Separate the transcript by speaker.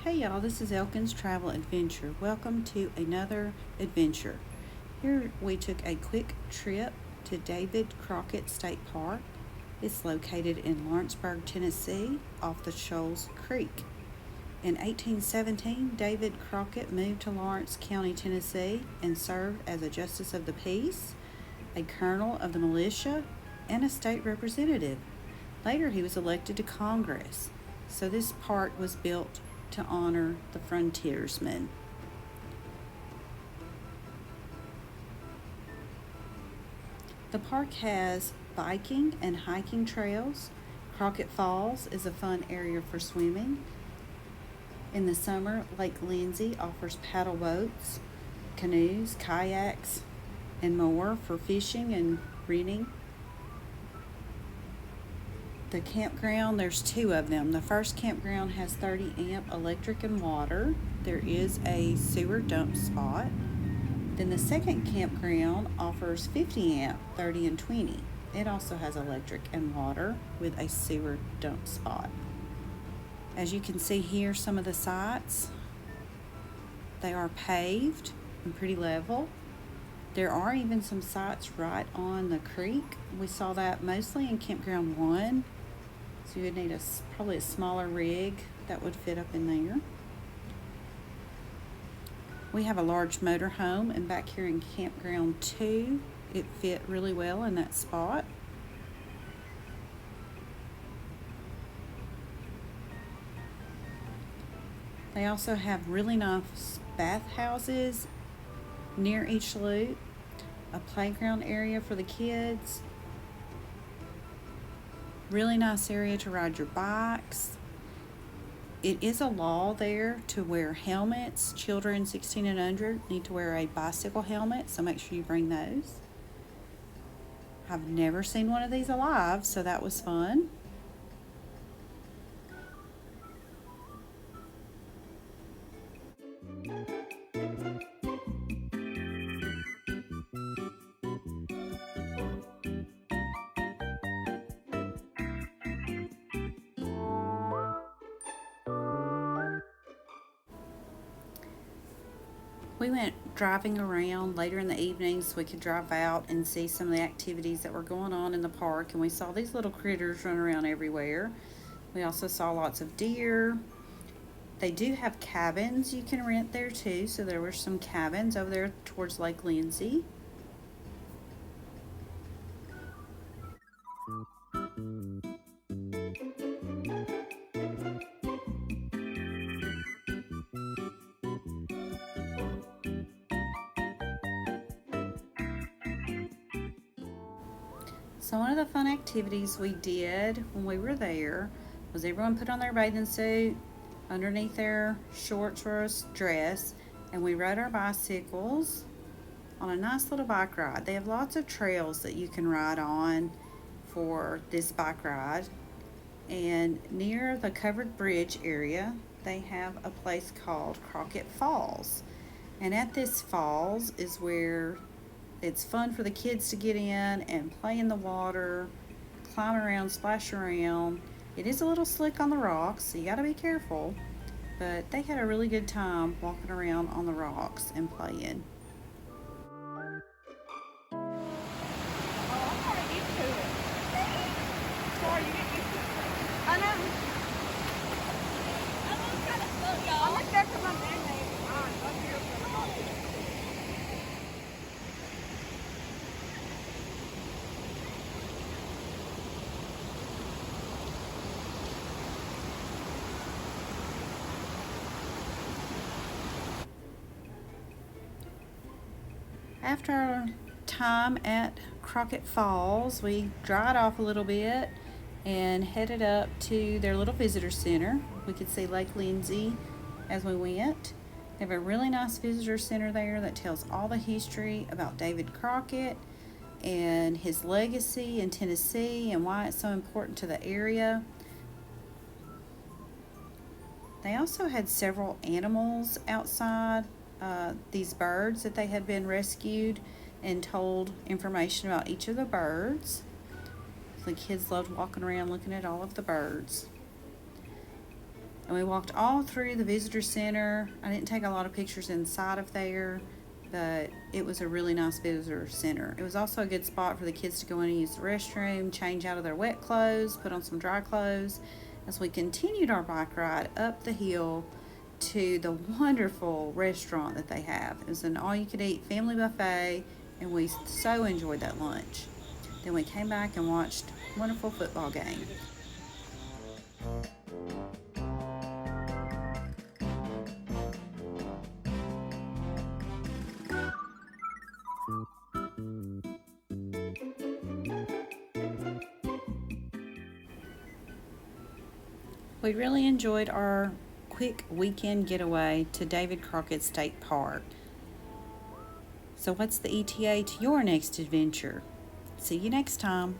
Speaker 1: Hey y'all, this is Elkins Travel Adventure. Welcome to another adventure. Here we took a quick trip to David Crockett State Park. It's located in Lawrenceburg, Tennessee, off the Shoals Creek. In 1817, David Crockett moved to Lawrence County, Tennessee, and served as a justice of the peace, a colonel of the militia, and a state representative. Later, he was elected to Congress. So this park was built to honor the frontiersmen. The park has biking and hiking trails. Crockett Falls is a fun area for swimming. In the summer, Lake Lindsay offers paddle boats, canoes, kayaks, and more for fishing and renting. The campground, there's two of them. The first campground has 30 amp electric and water. There is a sewer dump spot. Then the second campground offers 50 amp, 30 and 20. It also has electric and water with a sewer dump spot. As you can see here, some of the sites, they are paved and pretty level. There are even some sites right on the creek. We saw that mostly in Campground 1. So you would need probably a smaller rig that would fit up in there. We have a large motor home, and back here in Campground 2, it fit really well in that spot. They also have really nice bathhouses near each loop, a playground area for the kids, really nice area to ride your bikes. It is a law there to wear helmets. Children 16 and under need to wear a bicycle helmet, so make sure you bring those. I've never seen one of these alive, so that was fun. We went driving around later in the evening so we could drive out and see some of the activities that were going on in the park, and we saw these little critters run around everywhere. We also saw lots of deer. They do have cabins you can rent there too, so there were some cabins over there towards Lake Lindsay. So one of the fun activities we did when we were there was everyone put on their bathing suit underneath their shorts or a dress, and we rode our bicycles on a nice little bike ride. They have lots of trails that you can ride on for this bike ride. And near the covered bridge area, they have a place called Crockett Falls. And at this falls is where it's fun for the kids to get in and play in the water, climb around, splash around. It is a little slick on the rocks, so you gotta be careful. But they had a really good time walking around on the rocks and playing. After our time at Crockett Falls, we dried off a little bit and headed up to their little visitor center. We could see Lake Lindsay as we went. They have a really nice visitor center there that tells all the history about David Crockett and his legacy in Tennessee and why it's so important to the area. They also had several animals outside. These birds that they had been rescued, and told information about each of the birds. The kids loved walking around looking at all of the birds. And we walked all through the visitor center. I didn't take a lot of pictures inside of there, but it was a really nice visitor center. It was also a good spot for the kids to go in and use the restroom, change out of their wet clothes, put on some dry clothes, as we continued our bike ride up the hill to the wonderful restaurant that they have. It was an all-you-could-eat family buffet, and we so enjoyed that lunch. Then we came back and watched a wonderful football game. We really enjoyed our quick weekend getaway to David Crockett State Park. So, what's the ETA to your next adventure? See you next time.